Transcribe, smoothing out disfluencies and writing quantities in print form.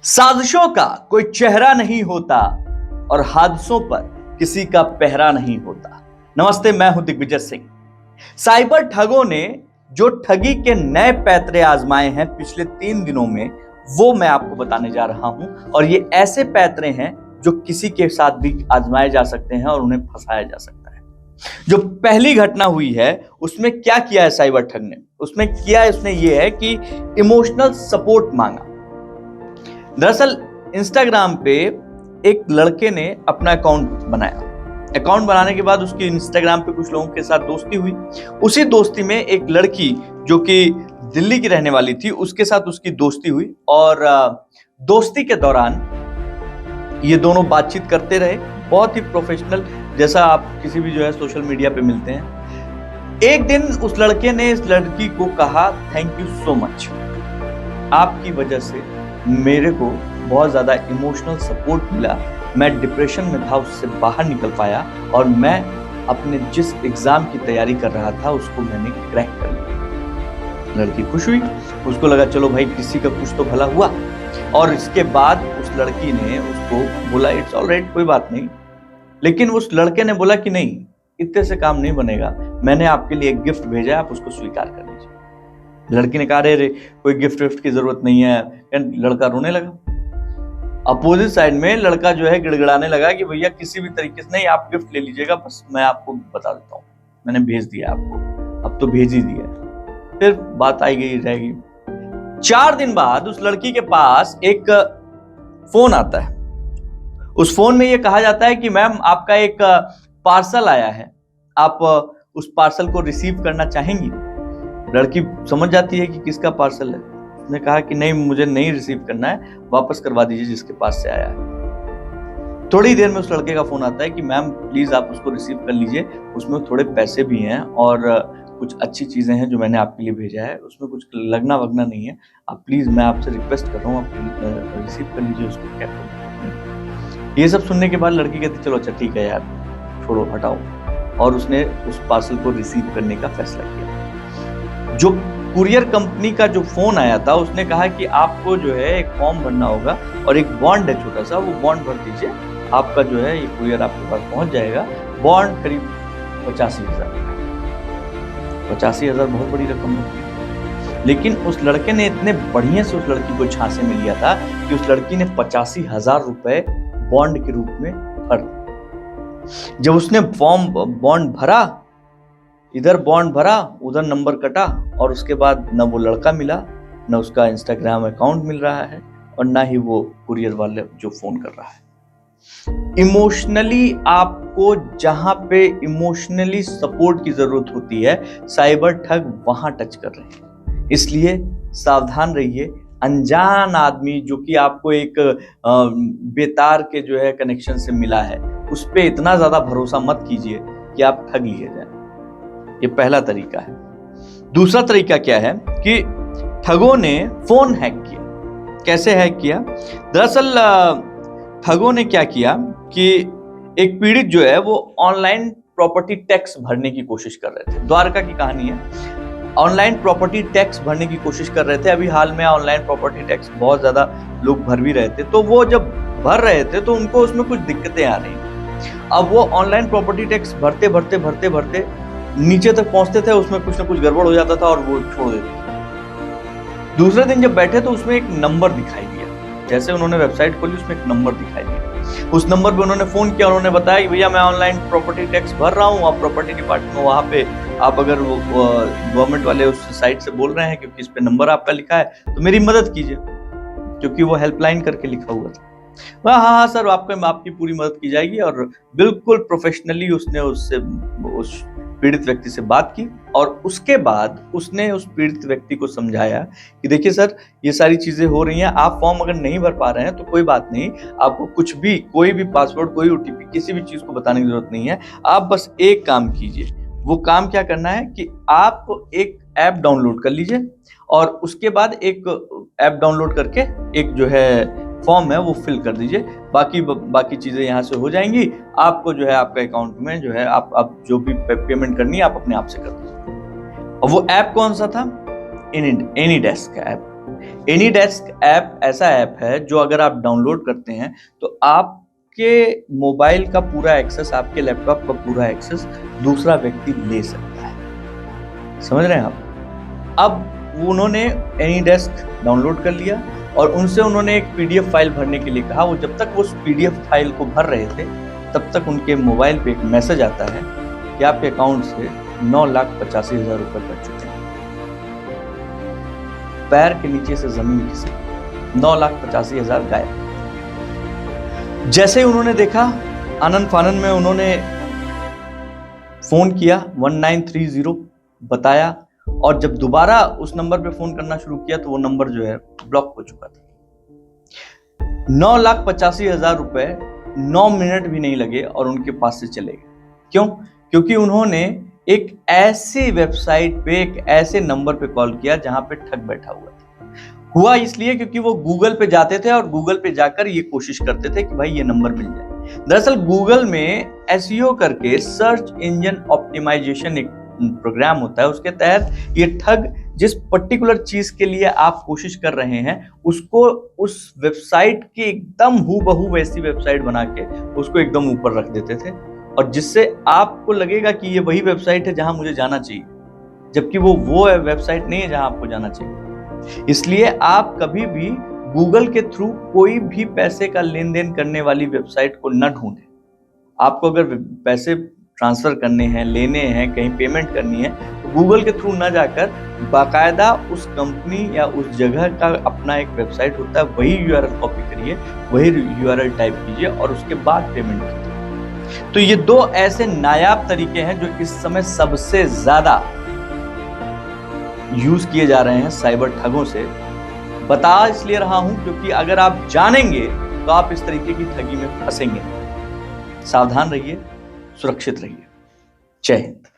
साजिशों का कोई चेहरा नहीं होता और हादसों पर किसी का पहरा नहीं होता। नमस्ते, मैं हूं दिग्विजय सिंह। साइबर ठगों ने जो ठगी के नए पैतरे आजमाए हैं पिछले 3 दिनों में, वो मैं आपको बताने जा रहा हूं। और ये ऐसे पैतरे हैं जो किसी के साथ भी आजमाए जा सकते हैं और उन्हें फंसाया जा सकता है। जो पहली घटना हुई है उसमें क्या किया है साइबर ठग ने? उसने ये है कि इमोशनल सपोर्ट मांगा। दरअसल इंस्टाग्राम पे एक लड़के ने अपना अकाउंट बनाया। अकाउंट बनाने के बाद उसकी इंस्टाग्राम पे कुछ लोगों के साथ दोस्ती हुई। उसी दोस्ती में एक लड़की जो कि दिल्ली की रहने वाली थी, उसके साथ उसकी दोस्ती हुई और दोस्ती के दौरान ये दोनों बातचीत करते रहे, बहुत ही प्रोफेशनल, जैसा आप किसी भी सोशल मीडिया पे मिलते हैं। एक दिन उस लड़के ने इस लड़की को कहा, थैंक यू सो मच, आपकी वजह से मेरे को बहुत ज्यादा इमोशनल सपोर्ट मिला। मैं डिप्रेशन में था, उससे बाहर निकल पाया और मैं अपने जिस एग्जाम की तैयारी कर रहा था उसको मैंने क्रैक कर लिया। लड़की खुश हुई, उसको लगा चलो भाई किसी का कुछ तो भला हुआ। और इसके बाद उस लड़की ने उसको बोला इट्स ऑलराइट, कोई बात नहीं। लेकिन उस लड़के ने बोला कि नहीं, इतने से काम नहीं बनेगा, मैंने आपके लिए एक गिफ्ट भेजा है, आप उसको स्वीकार कर लीजिए। लड़की ने कहा रे कोई गिफ्ट विफ्ट की जरूरत नहीं है। लड़का रोने लगा। अपोजिट साइड में लड़का गिड़गिड़ाने लगा कि भैया किसी भी तरीके से नहीं, आप गिफ्ट ले लीजिएगा, बस मैं आपको बता देता हूँ, मैंने भेज दिया आपको, अब तो भेज ही दिया। फिर बात आई गई रहेगी। 4 दिन बाद उस लड़की के पास एक फोन आता है। उस फोन में ये कहा जाता है कि मैम आपका एक पार्सल आया है, आप उस पार्सल को रिसीव करना चाहेंगी? लड़की समझ जाती है कि किसका पार्सल है। उसने कहा कि नहीं, मुझे नहीं रिसीव करना है, वापस करवा दीजिए जिसके पास से आया है। थोड़ी देर में उस लड़के का फोन आता है कि मैम प्लीज आप उसको रिसीव कर लीजिए, उसमें थोड़े पैसे भी हैं और कुछ अच्छी चीजें हैं जो मैंने आपके लिए भेजा है, उसमें कुछ लगना वगना नहीं है, आप प्लीज, मैं आपसे रिक्वेस्ट कर रहा हूँ, आप रिसीव कर लीजिए उसको। क्या ये सब सुनने के बाद लड़की कहती चलो अच्छा ठीक है यार, छोड़ो हटाओ, और उसने उस पार्सल को रिसीव करने का फैसला किया। जो कुरियर कंपनी का जो फोन आया था उसने कहा कि आपको एक फॉर्म भरना होगा और एक बॉन्ड है छोटा सा, वो बॉन्ड भर दीजिए, आपका ये कुरियर आपके पास पहुंच जाएगा। बॉन्ड करीब 85,000। 85,000 बहुत बड़ी रकम है। लेकिन उस लड़के ने इतने बढ़िया से उस लड़की को झांसे में लिया था कि उस लड़की ने 85,000 रुपए बॉन्ड के रूप में भर दिए। जब उसने बॉन्ड भरा, इधर बॉन्ड भरा उधर नंबर कटा, और उसके बाद न वो लड़का मिला, न उसका इंस्टाग्राम अकाउंट मिल रहा है, और ना ही वो कुरियर वाले जो फोन कर रहा है। इमोशनली आपको जहां पे इमोशनली सपोर्ट की जरूरत होती है, साइबर ठग वहां टच कर रहे हैं। इसलिए सावधान रहिए। अनजान आदमी जो कि आपको एक बेतार के कनेक्शन से मिला है, उस पे इतना ज्यादा भरोसा मत कीजिए कि आप ठग लिए जाए। ये पहला तरीका है। दूसरा तरीका क्या है कि ठगों ने फोन हैक किया। कैसे हैक किया? दरअसल ठगों ने क्या किया कि एक पीड़ित वो ऑनलाइन प्रॉपर्टी टैक्स भरने की कोशिश कर रहे थे। द्वारका की कहानी है। ऑनलाइन प्रॉपर्टी टैक्स भरने की कोशिश कर रहे थे। अभी हाल में ऑनलाइन प्रॉपर्टी टैक्स बहुत ज्यादा लोग भर भी रहे थे, तो वो जब भर रहे थे तो उनको उसमें कुछ दिक्कतें आ रही। अब वो ऑनलाइन प्रॉपर्टी टैक्स भरते भरते भरते भरते नीचे तक पहुंचते थे, उसमें कुछ ना कुछ गड़बड़ हो जाता था और वो छोड़ देते थे। दूसरे दिन जब बैठे तो उसमें एक नंबर दिखाई दिया। जैसे उन्होंने वेबसाइट खोली, उसमें एक नंबर दिखाई दिया। उस नंबर पे उन्होंने फोन किया, उन्होंने बताया कि भैया मैं ऑनलाइन प्रॉपर्टी टैक्स भर रहा हूँ, आप प्रॉपर्टी डिपार्टमेंट में वहां पे आप अगर गवर्नमेंट वाले उस साइट से बोल रहे हैं क्योंकि इस पे नंबर आपका लिखा है, तो मेरी मदद कीजिए, क्योंकि वो हेल्पलाइन करके लिखा हुआ था। हाँ सर, आपकी पूरी मदद की जाएगी। और बिल्कुल प्रोफेशनली उसने उस पीड़ित व्यक्ति से बात की, और उसके बाद उसने उस पीड़ित व्यक्ति को समझाया कि देखिए सर, ये सारी चीजें हो रही हैं, आप फॉर्म अगर नहीं भर पा रहे हैं तो कोई बात नहीं, आपको कुछ भी, कोई भी पासवर्ड, कोई ओटीपी, किसी भी चीज को बताने की जरूरत नहीं है। आप बस एक काम कीजिए। वो काम क्या करना है कि आप एक ऐप डाउनलोड कर लीजिए, और उसके बाद एक ऐप डाउनलोड करके एक फॉर्म है वो फिल कर दीजिए। बाकी चीजें यहाँ से हो जाएंगी। आपको आपका अकाउंट में आप जो भी पेमेंट करनी है आप अपने आप से कर दीजिए। और वो ऐप कौन सा था? एनीडेस्क का ऐप। एनीडेस्क ऐप ऐसा ऐप है जो अगर आप डाउनलोड करते हैं तो आपके मोबाइल का पूरा एक्सेस, आपके लैपटॉप का पूरा एक्सेस दूसरा व्यक्ति ले सकता है। समझ रहे हैं आप? अब उन्होंने एनीडेस्क डाउनलोड कर लिया और उनसे उन्होंने एक पीडीएफ फाइल भरने के लिए कहा। वो जब तक वो उस पीडीएफ फाइल को भर रहे थे तब तक उनके मोबाइल पे एक मैसेज आता है कि आपके अकाउंट से 9,85,000 रुपए कट चुके हैं। पैर के नीचे से जमीन खिसक, 9,85,000 गायब। जैसे ही उन्होंने देखा, आनन फानन में उन्होंने फोन किया 1930 बताया, और जब दोबारा उस नंबर पे फोन करना शुरू किया तो वो नंबर जो है ब्लॉक हो चुका था। 9,85,000 रुपए 9 मिनट भी नहीं लगे और उनके पास से चले गए। क्यों? क्योंकि उन्होंने एक ऐसी वेबसाइट पे, एक ऐसे नंबर पे कॉल किया जहां पे ठग बैठा हुआ था। हुआ इसलिए क्योंकि वो गूगल पे जाते थे और गूगल पे जाकर ये कोशिश करते थे कि भाई ये नंबर मिल जाए। दरअसल गूगल में एसईओ करके सर्च इंजन ऑप्टिमाइजेशन एक प्रोग्राम होता है, उसके तहत ये ठग जिस पर्टिकुलर चीज के लिए आप कोशिश कर रहे हैं उसको उस वेबसाइट की एकदम हूबहू वैसी वेबसाइट बना के उसको एकदम ऊपर रख देते थे, और जिससे आपको लगेगा कि ये वही वेबसाइट है जहां मुझे जाना चाहिए, जबकि वो वेबसाइट नहीं है जहां आपको जाना चाहिए। इसलिए आप कभी भी गूगल के थ्रू कोई भी पैसे का लेन देन करने वाली वेबसाइट को न ढूंढें। आपको अगर पैसे ट्रांसफर करने हैं, लेने हैं, कहीं पेमेंट करनी है, तो गूगल के थ्रू ना जाकर बाकायदा उस कंपनी या उस जगह का अपना एक वेबसाइट होता है, वही यूआरएल कॉपी करिए, वही यूआरएल टाइप कीजिए और उसके बाद पेमेंट कीजिए। तो ये दो ऐसे नायाब तरीके हैं जो इस समय सबसे ज्यादा यूज किए जा रहे हैं साइबर ठगों से। बता इसलिए रहा हूं क्योंकि अगर आप जानेंगे तो आप इस तरीके की ठगी में फंसेंगे। सावधान रहिए, सुरक्षित रहिए। जय हिंद।